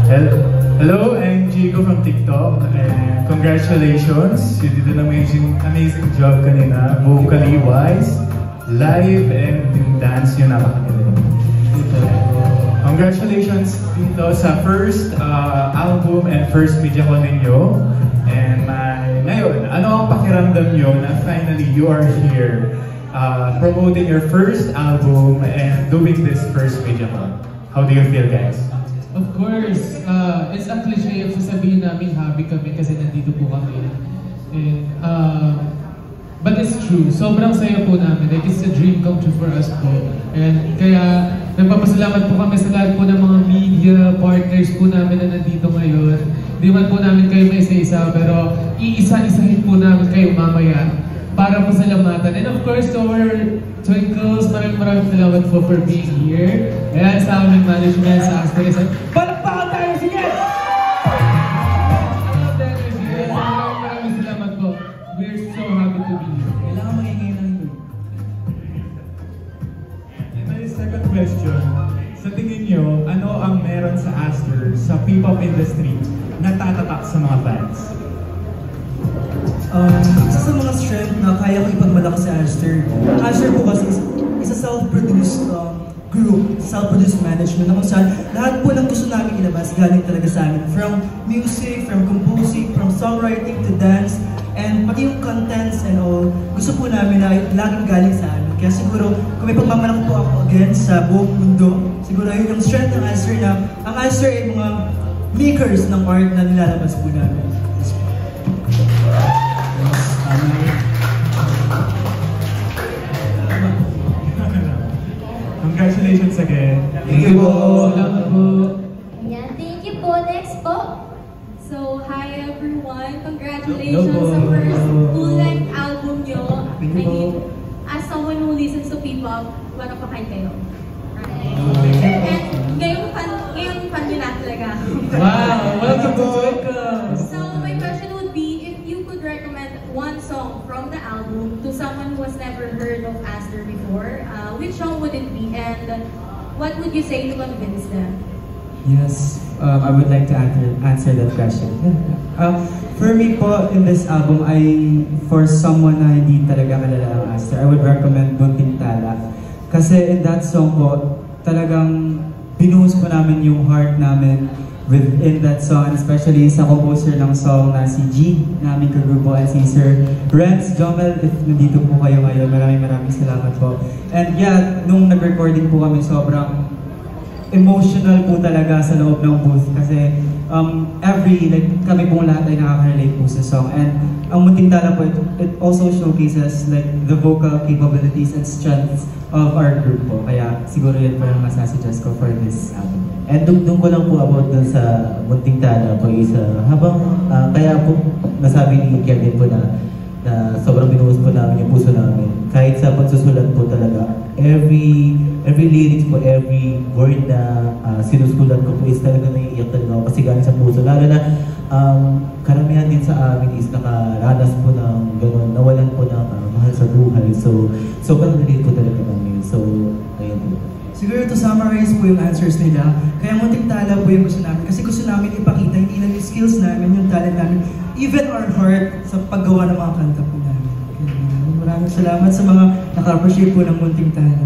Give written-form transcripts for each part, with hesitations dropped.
Hello, I'm Jigo from TikTok, and congratulations! You did an amazing job kanina, vocally wise, live, and yung dance nyo napakagaling. Congratulations dito sa first album and first media con ninyo. And ngayon, ano ang pakiramdam nyo na finally you are here promoting your first album and doing this first media con? How do you feel, guys? Of course, it's a cliche if sasabihin namin happy kami kasi nandito po kami. And, but it's true, sobrang saya po namin. Like, it's a dream come true for us po. And kaya, nagpapasalamat po kami sa lahat po ng mga media partners po namin na nandito ngayon. Di man po namin kayo may isa-isa, pero iisa-isahin po namin kayo mamaya para pasalamatan. And of course, to our Twinkles, maraming salamat po for being here. Ayan, sa aming management, sa Asterix. Palakpakan tayo! Sige! Maraming salamat po. We're so happy to be here. Kailangan maingay lang ito. And my second question, sa tingin nyo, ano ang meron sa Aster, sa P-pop industry, na tatatak sa mga fans? Isa sa mga strength na kaya ko ipagmalaki sa Aster. Aster po kasi is a self-produced group, self-produced management na kung saan lahat po ng gusto namin ilabas galing talaga sa amin. From music, from composing, from songwriting to dance, and pati yung contents and all, gusto po namin na laging galing sa amin. Kaya siguro, kung may pagmamalaki po ako again sa buong mundo, siguro yun yung strength ng Aster na ang Aster ay mga makers ng art na nilalabas po namin. Congratulations again. Thank you po. Salamat po. Yeah, thank you po. Next po. So, hi everyone. Congratulations sa first full-length album nyo. I mean, as someone who listens to P-pop, wala pa kayo kayo. Right? And ngayon fan nyo na talaga. Wow! Welcome to So, my question would be, if you could recommend one song from the album to someone who has never heard of Aster before, which song would it be, and what would you say to convince them? Yes, I would like to answer that question. For me po, in this album, for someone na hindi talaga kalala ng Aster, I would recommend Bunting Tala. Kasi in that song po, talagang binuhos po namin yung heart namin within that song, and especially sa composer ng song na si G, naming kagrupo, and si Sir Renz Jomel, if nandito po kayo ngayon, maraming salamat po. And yeah, nung nag-recording po kami, sobrang emotional po talaga sa loob ng booth kasi kami pong lahat ay nakaka-relate po sa song. And ang Munting Tala po, it also showcases like the vocal capabilities and strengths of our group po. Kaya siguro yun po yung masasuggest ko for this album. And dugtong ko lang po about dun sa Munting Tala po is habang kaya po nasabi ni Kevin po na sobrang binuhos po namin yung puso namin. Kahit sa pagsusulat po talaga, every lyrics po, every word na sinusulat ko po is talaga naiiyak talaga ako kasi galing sa puso. Lalo na karamihan din sa amin is nakaranas po ng gano'n, nawalan po ng mahal sa buhay. So parang relate po talaga namin. So, ayun po. Siguro to summarize po yung answers nila, kaya Munting Tala po yung gusto namin. Kasi gusto namin ipakita, hindi lang yung skills namin, yung talent namin, even our heart sa paggawa ng mga kanta po namin. Maraming salamat sa mga naka-appreciate po ng Munting Tala.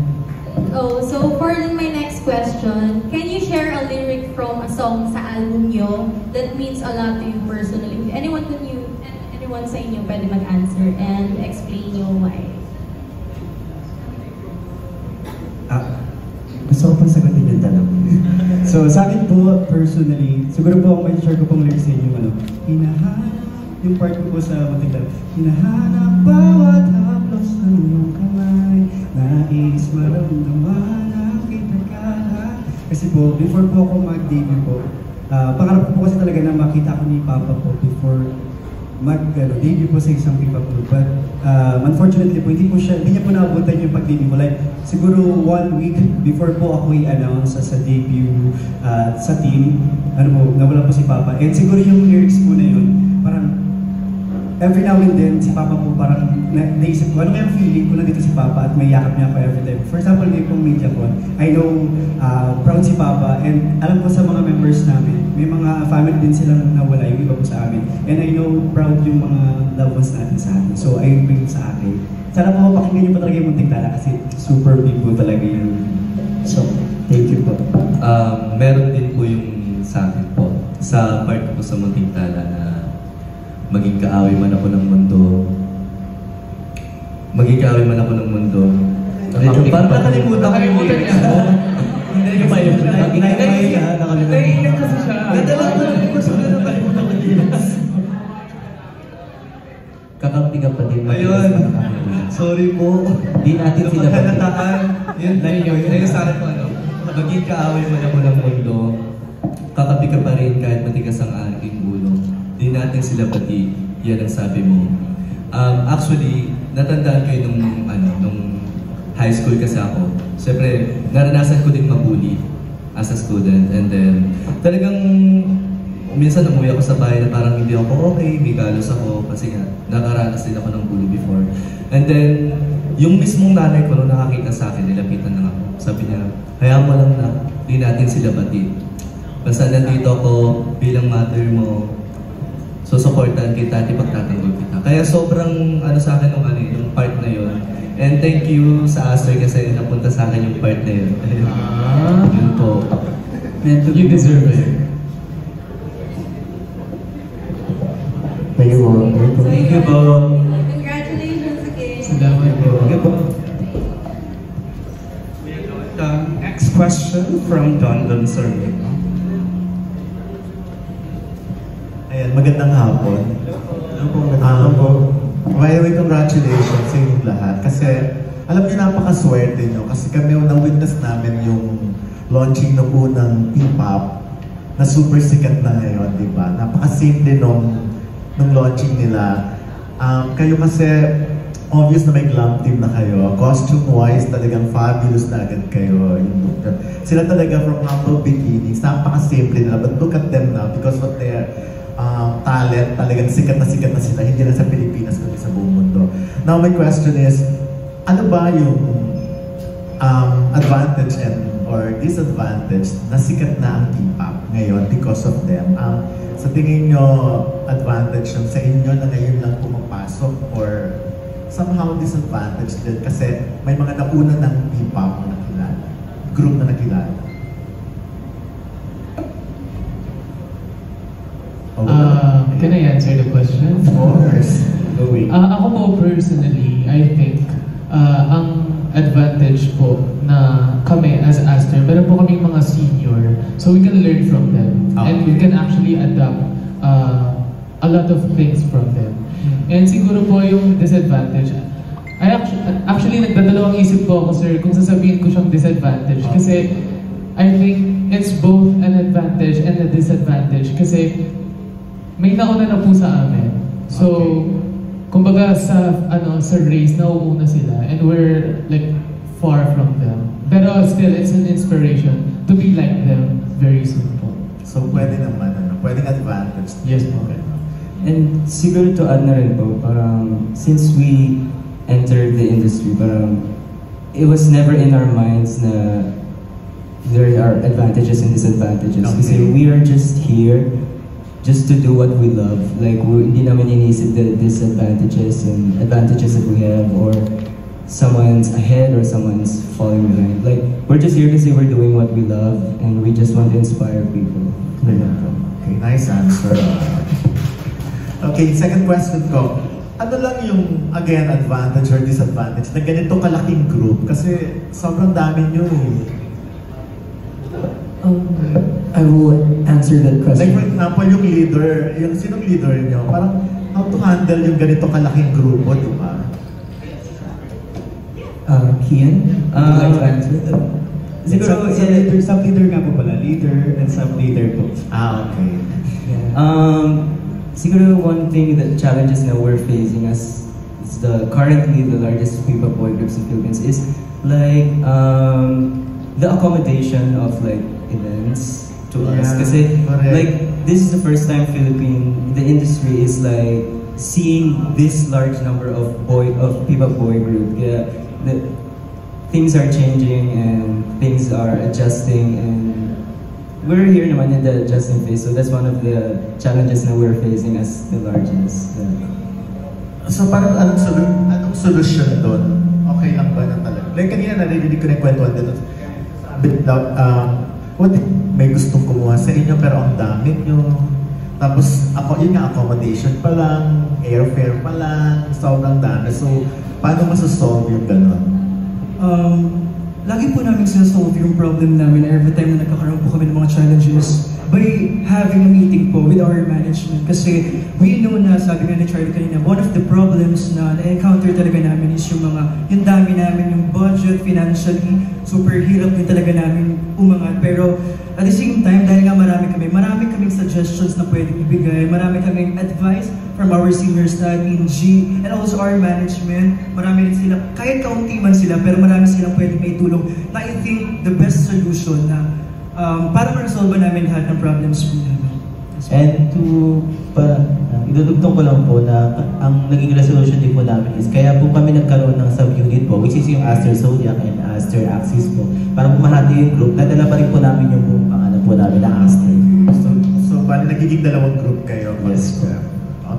Oh, so for my next question, can you share a lyric from a song sa album nyo that means a lot to you personally? Anyone sa inyo pwede mag-answer and explain nyo why? Gusto ko pong sagutin yung tanong. So sa akin po, personally, siguro po may share ko pong lyrics sa inyo, hinahanap, yung part ko po sa Munting Tala, hinahanap bawat haplos ng iyong kamay, nais maramdaman ang kitagala. Kasi po, before po ako mag-debut po, pangarap ko po kasi talaga na makita ko ni Papa po before mag-debut po sa isang P-pop group. But unfortunately po, hindi niya po naabutan yung pag-debut ko. Like, siguro 1 week before po ako i-announce sa debut sa team, nawala po si Papa. And siguro yung lyrics po na yun, parang every now and then, si Papa po parang naisip ko, ano kaya feeling ko nandito si Papa at may yakap niya ako every time. For example, may pong media ko, I know proud si Papa, and alam ko sa mga members namin, may mga family din silang nawala, yung iba po sa amin. And I know proud yung mga loved ones natin sa atin. So, ayun po yung sa akin. Sana po pakinggan niyo po talaga yung Munting Tala kasi super big po talaga yun. So, thank you po. Meron din po yung sa akin po. Sa part ko sa Munting Tala na maging kaaway man ako ng mundo. Maging kaaway man ako ng mundo. Parang nakalimutan ko yung lyrics mo. Hindi ka pa yun. Naiiyak kasi siya. Nadala ko lang yung gusto na nakalimutan ko yung lyrics. Kakampi ka pa din. Ayun. Sorry po. Di natin sila pagkakataan. Yun sa akin po ano. Maging kaaway man ako ng mundo. Kakapi ka pa rin kahit matigas ang aking ulo. Di natin sila pati. Yan ang sabi mo. Actually, natandaan ko yun nung high school kasi ako. Siyempre, naranasan ko din mabully as a student. And then, talagang minsan umuwi ako sa bahay na parang hindi ako okay, may galos ako kasi nga nakaranas din ako ng bully before. And then, yung mismong nanay ko nung nakakita sa akin, nilapitan lang ako. Sabi niya, hayaan mo lang na, di natin sila bati. Basta nandito ako bilang mother mo, susuportahan kita, di pagtatanggol kita. Kaya sobrang sa akin yung part na yun. And thank you sa Aster kasi napunta sa akin yung part na yun. Yun po. You deserve it. Thank you po. Thank you po. Congratulations again. Salamat po. The next question from Don Survey. Ayan, magandang hapon. Ano po? By the way, congratulations sa inyong lahat. Kasi, alam niyo, napakaswerte nyo. Kasi kami, na-witness namin yung launching ng unang P-pop na super sikat na ngayon, di ba? Napaka-simple nung launching nila. Kayo kasi, obvious na may glam team na kayo. Costume-wise, talagang fabulous na agad kayo. Sila talaga from humble beginnings, napaka-simple nila. But look at them now because of their talent, talagang sikat na sila, hindi lang sa Pilipinas, kundi sa buong mundo. Now, my question is, ano ba yung advantage or disadvantage na sikat na ang P-pop ngayon because of them? Sa tingin nyo, advantage yung sa inyo na ngayon lang pumapasok or somehow disadvantage din kasi may mga nauna ng P-pop na nakilala, group na nakilala. Can I answer the question? Of course. Ako po personally, I think ang advantage po na kami as Aster, meron po kaming mga senior, so we can learn from them. Okay. And we can actually adapt a lot of things from them. And siguro po yung disadvantage, actually nagdadalawang isip po ako, sir, kung sasabihin ko siyang disadvantage. Kasi I think it's both an advantage and a disadvantage. Kasi may nauna na po sa amin. So, kumbaga sa race, nauuna sila. And we're like far from them. Pero still, it's an inspiration to be like them very soon po. So, pwede naman, pwedeng advantage. Yes po. And siguro to add na rin po, parang since we entered the industry, parang it was never in our minds na there are advantages and disadvantages. Okay. Kasi we are just here just to do what we love. Like, hindi namin iniisip the disadvantages and advantages that we have or someone's ahead or someone's falling behind. Like, we're just here to say we're doing what we love and we just want to inspire people. Okay, nice answer. Okay, second question ko. Ano lang yung, again, advantage or disadvantage na ganito kalaking group? Kasi sobrang dami nyo eh. I will answer that question. Like for example, yung leader, sinong leader nyo? Parang how to handle yung ganito kalaking grupo, di ba? Kian? Would you like to answer that? Siguro, sub-leader nga po pala. Leader and sub-leader po. Okay. Yeah. Siguro one thing that challenges that we're facing as currently the largest P-pop boy groups in Philippines is like the accommodation of like events to us. Kasi like this is the first time the industry is like seeing this large number of P-pop boy group. Yeah, things are changing and things are adjusting, and we're here naman in the adjusting phase. So that's one of the challenges that we're facing as the largest. Yeah. So parang anong solusyon doon? Okay lang ba na talaga? Like kanina narinig ko na yung kwentuhan dito. May gustong kumuha sa inyo pero ang dami nyo. Tapos yun nga, accommodation pa lang, airfare pa lang, sobrang dami. So paano masasolve yung gano'n? Lagi po namin sinasolve yung problem namin every time na nagkakaroon po kami ng mga challenges by having a meeting po with our management. Kasi we know na, sabi nga ni Charlie kanina, one of the problems na na-encounter talaga namin is yung dami namin, yung budget, financially, super hirap din talaga namin umangat. Pero at the same time, dahil nga marami kaming suggestions na pwedeng ibigay, marami kaming advice from our seniors na in G, and also our management. Marami rin sila, kahit kaunti man sila, pero marami silang pwedeng may tulong na I think the best solution na para ma-resolve namin lahat ng problems po namin. And idudugtong ko lang po na ang naging resolution din po namin is kaya po kami nagkaroon ng sub-unit po, which is yung Aster Zodiac and Aster Axis po. Para bumahati yung group, nadala pa rin po namin yung buong pangalan po namin na Aster. So bali nagiging dalawang group kayo? Yes po.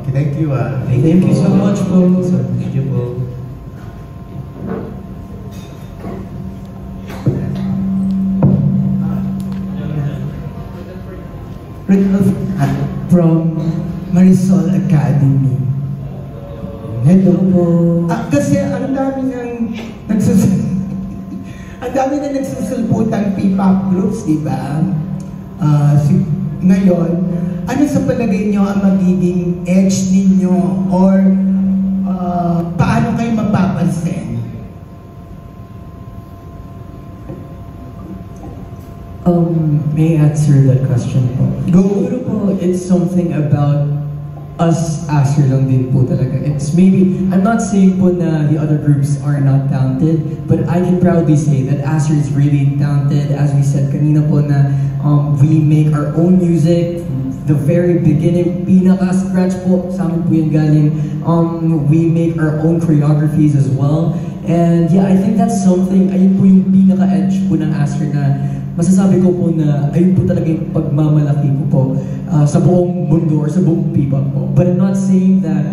Okay, thank you. Thank you so much po. Thank you po. From Marisol Academy. Hello po. Kasi ang dami nang nagsusulputang P-pop groups, di ba? Ngayon, ano sa palagay nyo ang magiging edge ninyo or paano kayo mapapansin? May I answer that question po? Siguro po, it's something about us Aster lang din po talaga. It's maybe, I'm not saying po na the other groups are not talented, but I can proudly say that Aster is really talented. As we said kanina po na we make our own music. The very beginning, pinaka-scratch po, sa amin po yung galing. We make our own choreographies as well. And yeah, I think that's something, ayun po yung pinaka-edge po ng Aster na masasabi ko po na ayun po talaga yung pagmamalaki ko po sa buong mundo or sa buong P-pop po. But I'm not saying that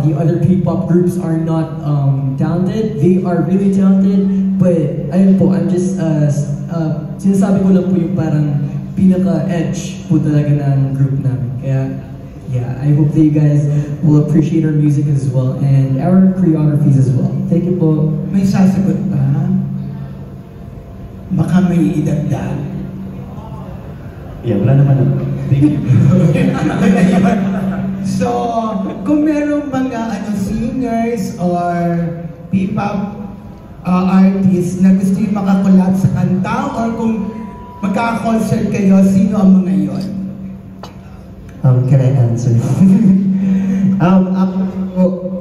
the other P-pop groups are not talented. They are really talented. But ayun po, I'm just sinasabi ko lang po yung parang pinaka-edge po talaga ng group namin. Kaya yeah, I hope that you guys will appreciate our music as well and our choreographies as well. Thank you po. May sasagot pa? Baka may idagdag. Yeah, wala naman. Thank you. So, kung merong mga singers or P-pop artists na gusto yung makakolab sa kanta or kung magkaka-concert kayo, sino ang mga yon? Can I answer?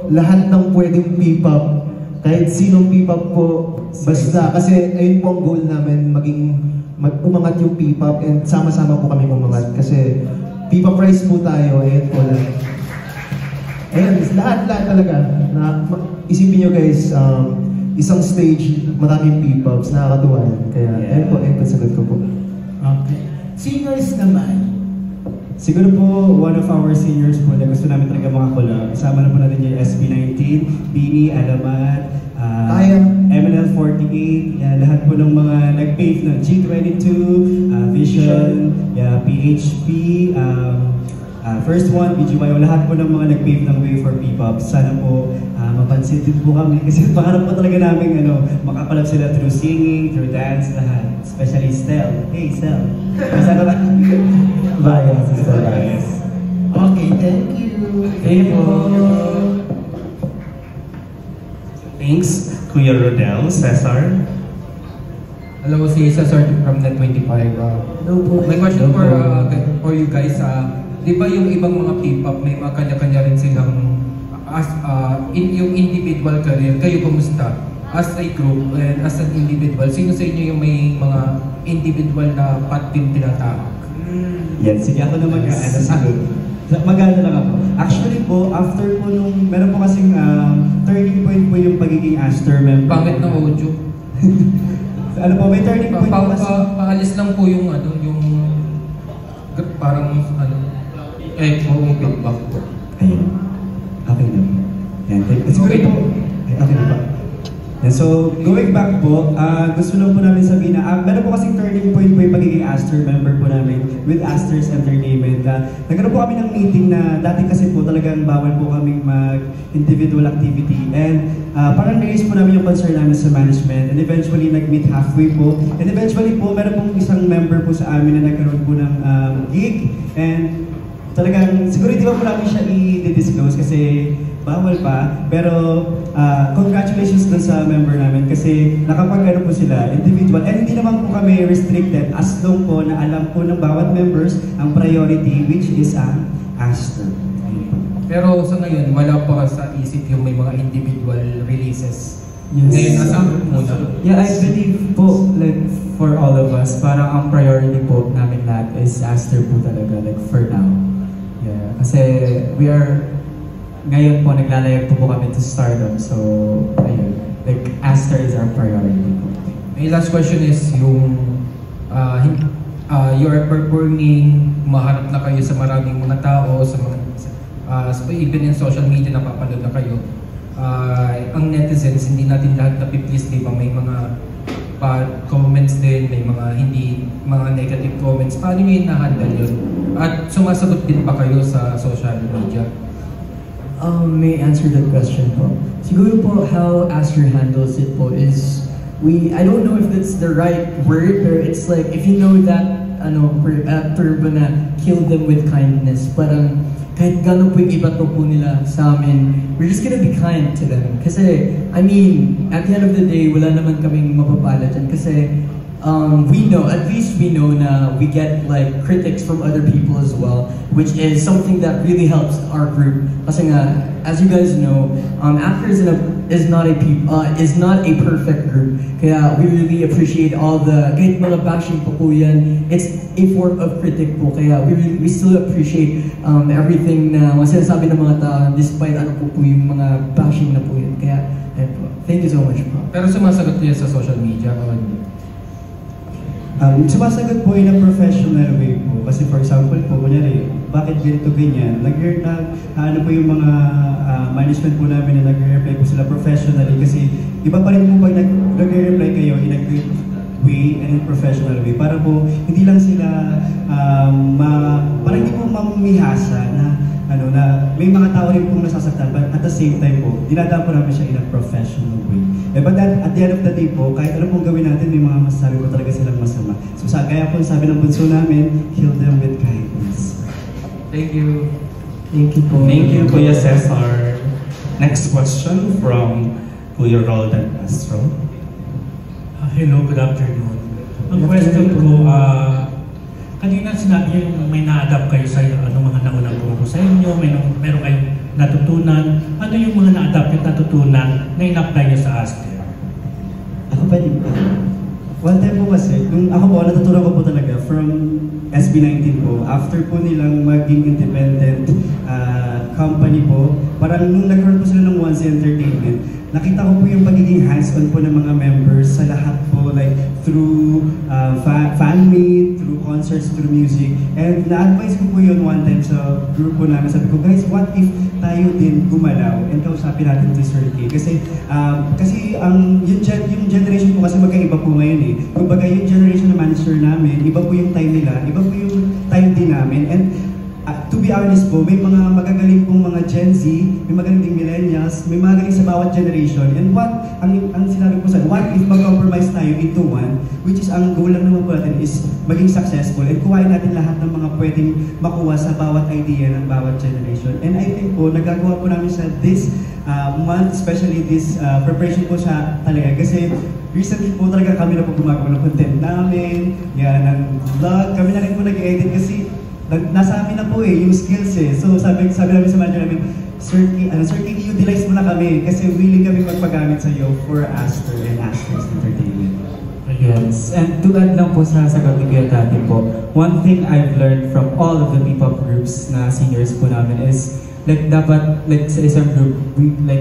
Lahat ng pwedeng P-pop, kahit sinong P-pop po, basta, kasi ayun po ang goal namin, umangat yung P-pop and sama-sama po kami umangat kasi P-pop Rise po tayo, ayun po lang. Ayun, lahat talaga. Isipin nyo guys, isang stage, maraming P-pops, nakakatuwa yan. Kaya, ayun po sagot ko po. Okay. Singers naman. Siguro po, one of our seniors po na gusto namin talaga mga collab. Kasama na po natin yung SB19, Bini, Alamat, MNL48, lahat po ng mga nag-pave ng G22, Vision, PHP, First One, BGYO, lahat po ng mga nag-pave ng way for P-pop. Sana po mapansin din po kami kasi pangarap po talaga namin makakalab sila through singing, through dance, lahat. Especially Stel. Hey, Stel. Sana ba? Bye. Okay, thank you. Thank you. Thanks, Kuya Rodel, Cesar. Hello, si Cesar from Net25. Hello po. My question for you guys, di ba yung ibang mga P-pop may mga kanya-kanya rin silang yung individual career, kayo kumusta? As a group and as an individual, sino sa inyo yung may mga individual na path din tinatawag? Yan, sige ako naman sagot. Maganda lang ako. Actually po, after po nung, meron po kasing turning point po yung pagiging Aster member. Pangit ng audio. Ano po, may turning point po kasi. Paalis lang po yung parang yung feedback po. Ayun. Okay na po. Yan. Siguro po. Okay na po. And so, going back po, gusto lang po namin sabihin na meron po kasing turning point po yung pagiging Aster member po namin with Aster's Entertainment. Nagkaroon po kami ng meeting na dati kasi po talagang bawal po kaming mag-individual activity. And parang raise po namin yung concern namin sa management. And eventually, nag-meet halfway po. And eventually po, meron pong isang member po sa amin na nagkaroon po ng gig. And talagang, siguro hindi po namin siya i-disclose kasi bawal pa, pero congratulations dun sa member namin kasi nakapag-ano po sila, individual, and hindi naman po kami restricted as long po na alam po ng bawat members ang priority which is ang Aster. Pero sa ngayon, wala pa sa isip yung may mga individual releases. Yes. Ngayon, nasa muna. Yeah, I believe po, like, for all of us, parang ang priority po namin lahat is Aster po talaga, like, for now. Yeah, kasi we are ngayon po, naglalayag po kami to stardom. So, ayun. Like, Aster is our priority po. My last question is yung you are performing, maharap na kayo sa maraming mga tao, sa mga even in social media napapanood na kayo. Ang netizens, hindi natin lahat na-please, di ba? May mga bad comments din, may mga mga negative comments. Paano nyo na-handle yun? At sumasagot din pa kayo sa social media? May answer that question po. Siguro po how Aster handles it po is I don't know if that's the right word, or it's like if you know that term na kill them with kindness, parang kahit gano'n po yung iba to po nila sa amin, we're just gonna be kind to them. Kasi, I mean, at the end of the day, wala naman kaming mapapala dyan kasi at least we know na we get like critics from other people as well, which is something that really helps our group. Kasi nga, as you guys know, Aster is not a perfect group. Kaya we really appreciate all the kahit mga bashing po yan, it's a form of critic po. Kaya we still appreciate everything na sinasabi ng mga tao despite ano po yung mga bashing na po yun. Kaya, ayun po. Thank you so much po. Pero sumasagot niya sa social media o hindi? Sumasagot po in a professional way po. Kasi for example po, kunyari, bakit ganito ganyan? Ano po yung mga management po namin na nag-reply po sila professionally. Kasi iba pa rin po pag nag-reply kayo in a good way and in professional way. Para po, hindi lang sila, parang hindi po mamumihasa na may mga tao rin pong nasasaktan, but at the same time po, dinadaan po namin siya in a professional way. But at the end of the day po, kahit ano pong gawin natin, may mga masasabi po talaga silang masama. So kaya po sabi ng bunso namin, heal them with kindness. Thank you. Thank you po. Thank you, Kuya Cesar. Next question from Kuya Roldan Castro. Hello, good afternoon. Ang question ko, kanina sinabi yung may na-adapt kayo sa mga naunang grupo sa inyo, meron kayong natutunan. Ano yung mga na-adapt yung natutunan na in-apply nyo sa Aster? Ako pa din po. One time po kasi, nung ako po, natutunan ko po talaga from SB19 po. After po nilang maging independent company po, parang nung nagkaroon po sila ng Once Entertainment, nakita ko po yung pagiging hands-on po ng mga members sa lahat po, like through fan meet, through concerts, through music. And na-advise ko po yun one time sa group po namin. Sabi ko, guys, what if tayo din gumalaw and kausapin natin si Sir K? Kasi yung generation po kasi magkaiba po ngayon eh. Kumbaga yung generation na manager namin, iba po yung time nila, iba po yung time din namin. And to be honest po, may mga magagaling pong mga Gen Z, may magaling ding millennials, may magaling sa bawat generation. And ang sinabi po sa what if mag-compromise tayo into one, which is ang goal lang naman po natin is maging successful and kuhain natin lahat ng mga pwedeng makuha sa bawat idea ng bawat generation. And I think po, nagagawa po namin sa this month, especially this preparation po siya talaga. Kasi recently po talaga kami na po gumagawa ng content namin, ng vlog, kami na rin po nag-edit kasi nasa amin na po yung skills eh. So sabi namin sa manager namin, Sir K, utilize mo na kami kasi willing kami magpagamit sa iyo for Aster and Aster's Entertainment. Okay. Yes, and to add lang po sa sagot ni Kuya Tati po, one thing I've learned from all of the P-pop groups na seniors po namin is like dapat like sa isang group,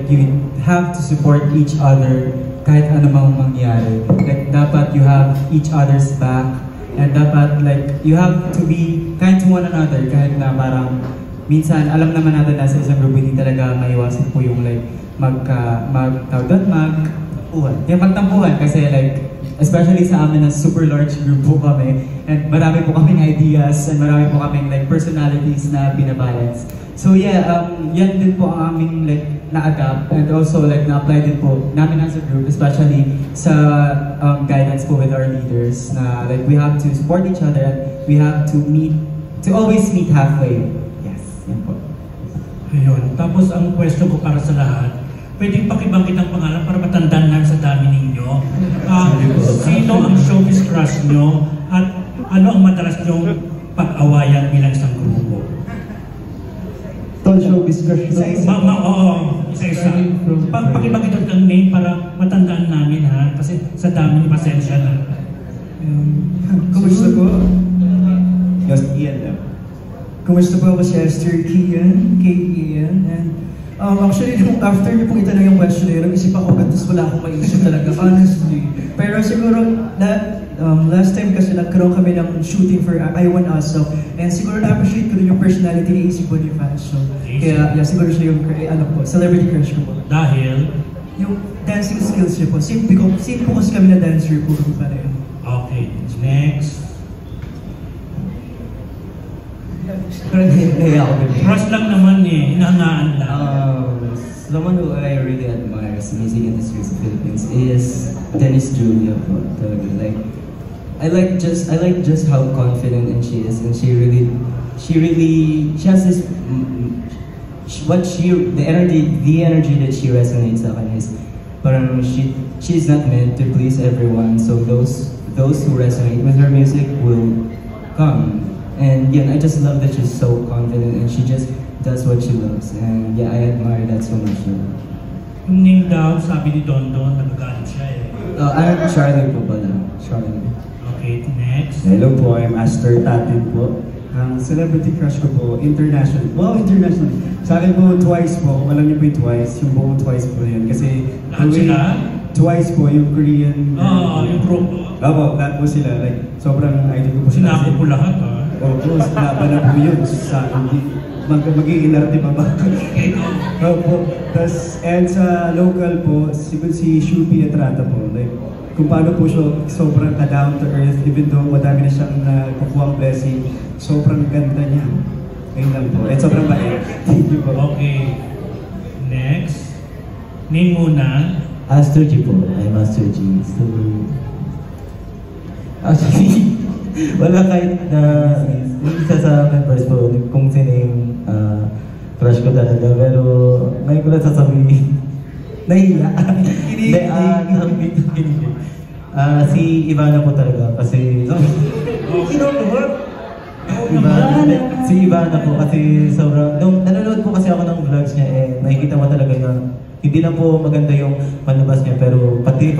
you have to support each other kahit ano mang mangyari. Like dapat you have each other's back and dapat like you have to be kind to one another kahit na parang minsan alam naman natin na sa isang group hindi talaga maiwasan po yung like magtampuhan kasi like especially sa amin na super large group po kami and marami po kaming ideas and marami po kaming like personalities na binabalance. So yeah, yan din po ang aming like na-adapt and also like na-apply din po namin as a group, especially sa guidance po with our leaders na like we have to support each other and we have to always meet halfway. Yes, yan po. Ayun, tapos ang question ko para sa lahat, pwedeng pakibanggit ang pangalan para matandaan lang sa dami ninyo. Sino ang showbiz crush nyo at ano ang madalas nyong pag-awayan bilang isang grupo? Showbiz crush Isa-isa. Oo, isa-isa. Pakibanggit ang name para matandaan namin ha, kasi sa dami ni pasensya na. Kumusta po? Yes, Ian lang. Kumusta po ako si Esther Kian, K-Ian, and actually, after niyo pong itanong yung question na yun, isip ako, tapos wala akong maisip talaga, honestly. Pero siguro, last time kasi nagkaroon kami ng shooting for I Want Us, so, and siguro na-appreciate ko rin yung personality ni AC Bonifacio. Kaya, yeah, siguro siya yung, celebrity crush ko po. Dahil? Yung dancing skills niya po. Same po kasi kami na dancer po pareho. Okay, next. Crush lang naman eh, hinahangaan lang. Someone who I really admire in the music industry of the Philippines is Dennis Julia. Like, I like just how confident and she is, and she has this the energy that she resonates sa akin is parang she's not meant to please everyone, so those who resonate with her music will come. And yeah, I just love that she's so confident and she just does what she loves. And yeah, I admire that so much. Yung name daw, sabi ni Don Don, nagagalit siya eh. I'm Charlie po pala. Charlie. Okay, next. Hello po, I'm Aster Tatin po. Ang celebrity crush ko po, international. Wow, international. Sa akin po, Twice po. Kung alam niyo po yung Twice, yung buong Twice po yan. Kasi lahat sila? Twice po, yung Korean. Yung group. Opo, lahat po sila. Like, sobrang idol ko po sila. Sinabot po lahat ha? Opo, laban na po yun sa mag-iinarte pa ba? Opo. Tapos, and sa local po, siguro si Shubi Etrata po. Like, kung paano po siya sobrang down to earth, even though madami na siyang nakukuha blessing, sobrang ganda niya. Ayun lang po. And sobrang bait. Thank you po. Okay. Next. Name muna. Aster G po. I'm Aster G. So, actually, wala kahit na isa sa members po kung sino yung crush ko talaga, pero may ko na sasabihin. Nahiya. Si Ivana po talaga kasi si Ivana po kasi sobrang nung nanonood po kasi ako ng vlogs niya nakikita mo talaga na hindi lang po maganda yung manlabas niya pero pati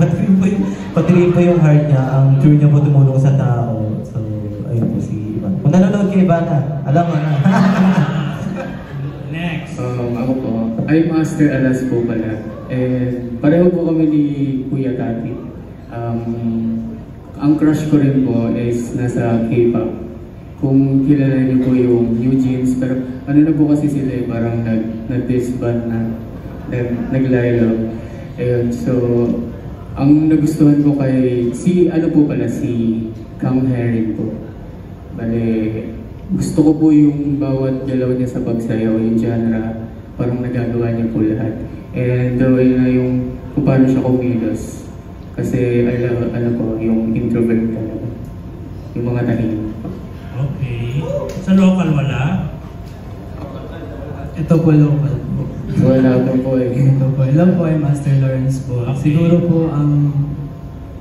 rin po yung heart niya, ang true niya po tumulong sa tao. So ayun po si Ivana. Kung nanonood kay Ivana, alam mo na. Next. Ako po, I'm Master Alas po pala. Pareho po kami ni Kuya Tati. Ang crush ko rin po is nasa K-pop. Kung kilala niyo po yung New Jeans, pero ano na po kasi sila parang nag-disband na, nag-lilo. Ayun, so, ang nagustuhan ko kay, si Kang Herring po. Bale, gusto ko po yung bawat galaw niya sa pagsayaw, yung genre, parang nagagawa niya po lahat. And yun na yung kung paano siya kumilos. Kasi I love, yung introvert talaga. Yung mga tahimik. Okay. Sa local wala? Ito po local po. Wala po eh. Ito po. Alam po ay Master Lawrence po. Okay. Siguro po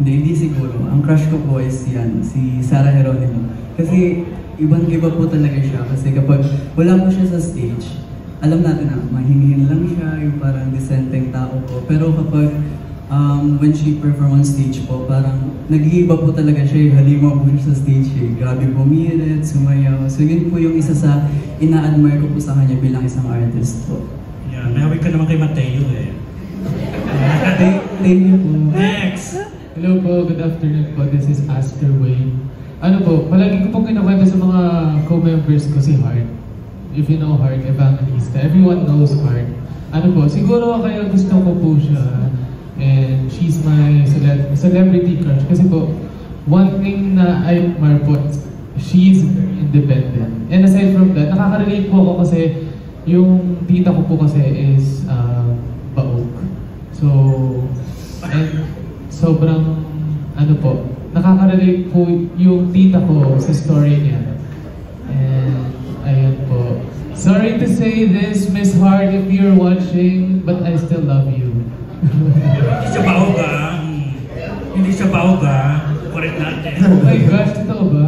hindi siguro. Ang crush ko po is si Sarah Geronimo. Kasi ibang-iba po talaga siya. Kasi kapag wala po siya sa stage, alam natin na mahinhin lang siya, yung parang decenteng tao po. Pero kapag when she perform on stage po, parang nag-iiba po talaga siya, halima po sa stage eh. Grabe pumirit, sumayaw. So yun po yung isa sa ina-admire ko po sa kanya bilang isang artist po. Yeah, may hawig ka naman kay Mateo eh. Thank you po. Next! Hello po, good afternoon po. This is Aster Wayne. Ano po, palagi ko pong kinakwento sa mga co-members ko si Heart. If you know Heart, Evangelista. Everyone knows Heart. Ano po, siguro kaya gusto ko po siya. And she's my celebrity crush. Kasi po, one thing na I admire po, she's very independent. And aside from that, nakaka-relate po ako kasi yung tita ko po kasi is baog. So, and sobrang, ano po, nakaka-relate po yung tita ko sa story niya. And, ayun po. Sorry to say this, Miss Hart, if you're watching, but I still love you. Hindi siya baog ah. Hindi siya baog ah. Correct natin. Oh my gosh, totoo ba?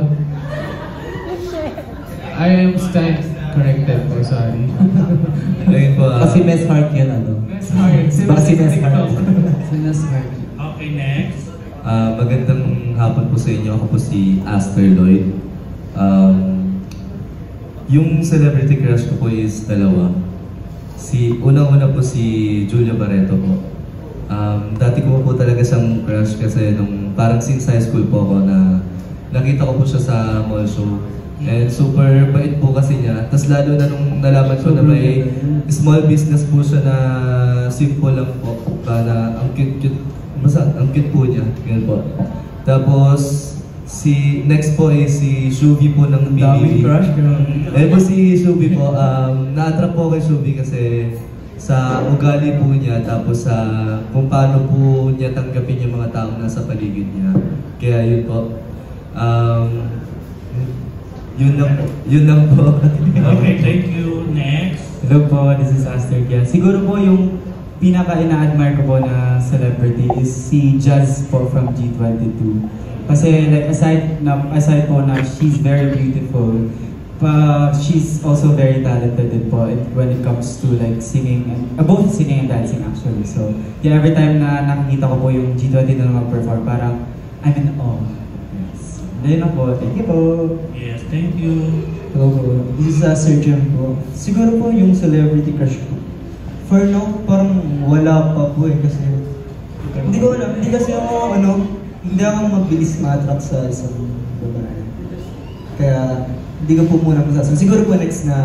I am corrected po, sorry. Ayun po. Kasi Miss Heart yun ano. Miss Hart. Baka si Miss Heart. Si Miss Heart. Okay, next. Magandang hapon po sa inyo. Ako po si Aster Lloyd. Yung celebrity crush ko po is dalawa. Unang-una po si Julia Barreto po. Dati ko po talaga siyang crush kasi nung parang since high school po ako na nakita ko po siya sa mall show. And super bait po kasi niya. Tapos lalo na nung nalaman ko na may small business po siya na simple lang po. Na ang cute-cute. Basta ang cute po niya. Ganun po. Tapos next po ay si Shubi po ng BBB. Daming crush ka. Eh po si Shubi po, na-attract po kay Shubi kasi sa ugali po niya, tapos sa kung paano po niya tanggapin yung mga taong nasa paligid niya. Kaya yun po. Yun lang po. Okay, thank you. Next. Hello po, this is Aster Gia. Siguro po yung pinaka-ina-admire ko po na celebrity is si Jazz po from G22. Kasi like aside po na she's very beautiful, but she's also very talented din po when it comes to like singing and both singing and dancing actually. So yeah, every time na nakikita ko po yung G22 na mag-perform, parang I'm in awe. Yes. Ayun lang po. Thank you po. Yes, thank you. Hello po. This is Sergio po. Siguro po yung celebrity crush ko. For now, parang wala pa po eh kasi hindi ko alam. Hindi kasi ako hindi ako mabilis ma-attract sa isang babae. Kaya hindi ko po muna masasabi. Siguro po next na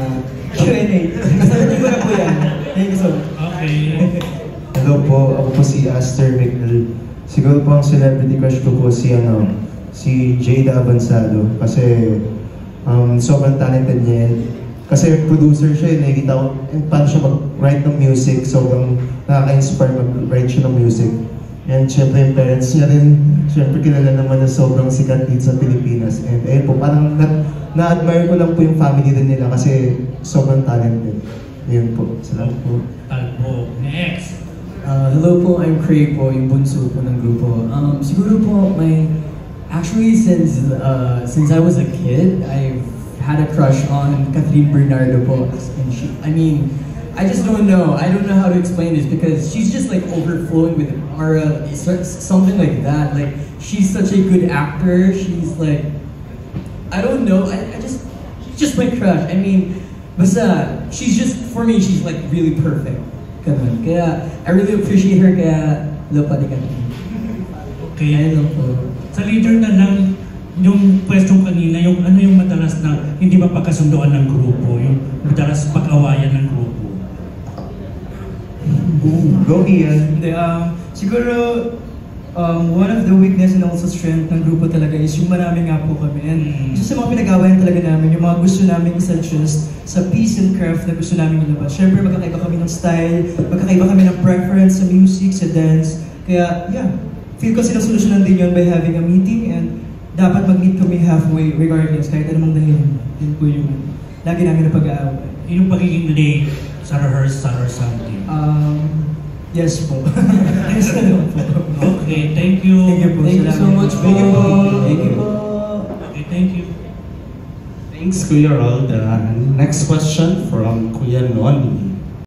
Q&A. Nasagutin ko na po yan. Thank you so much. Okay. Hello po, ako po si Aster McNeil. Siguro po ang celebrity crush ko po si Jada Avanzado. Kasi sobrang talented niya. Kasi producer siya, nakikita ko paano siya mag-write ng music. Sobrang nakaka-inspire mag-write siya ng music. And syempre yung parents niya rin, syempre kilala naman na sobrang sikat dito sa Pilipinas. And ayun po, parang na-admire ko lang po yung family din nila kasi sobrang talented. Ayun po, salamat po. Talbo. Next. Hello po, I'm Craig po, yung bunso po ng grupo. Siguro po, actually since I was a kid, I've had a crush on Catherine Bernardo po. And I just don't know. I don't know how to explain this because she's just like overflowing with aura, something like that. Like she's such a good actor. She's like, I don't know. She's just my crush. Basta she's just for me. She's like really perfect. Kaya I really appreciate her. Kaya lupad ka. Okay. Sa leader na lang yung pwestong kanina, yung yung madalas na hindi mapagkasundoan ng grupo, yung madalas pag-awayan ng grupo. Go Ian. Siguro, one of the weakness and also strength ng grupo talaga is yung marami nga po kami. And isa sa mga pinag-awayan talaga namin, yung mga gusto namin i-suggest sa peace and craft na gusto namin ilabas. Siyempre, magkakaiba kami ng style, magkakaiba kami ng preference sa music, sa dance. Kaya, yeah, feel ko sinusolusyonan din yun by having a meeting and dapat mag-meet kami halfway regardless, kahit anumang dahilan. Yun po yung lagi namin na pag-aaway. Yung pagiging late sa rehearsal or something? Yes po. Yes po. Okay, thank you. Thank you po. Thank you so much po. Thank you po. Okay, thank you. Thanks, Kuya Rod. Next question from Kuya Noni.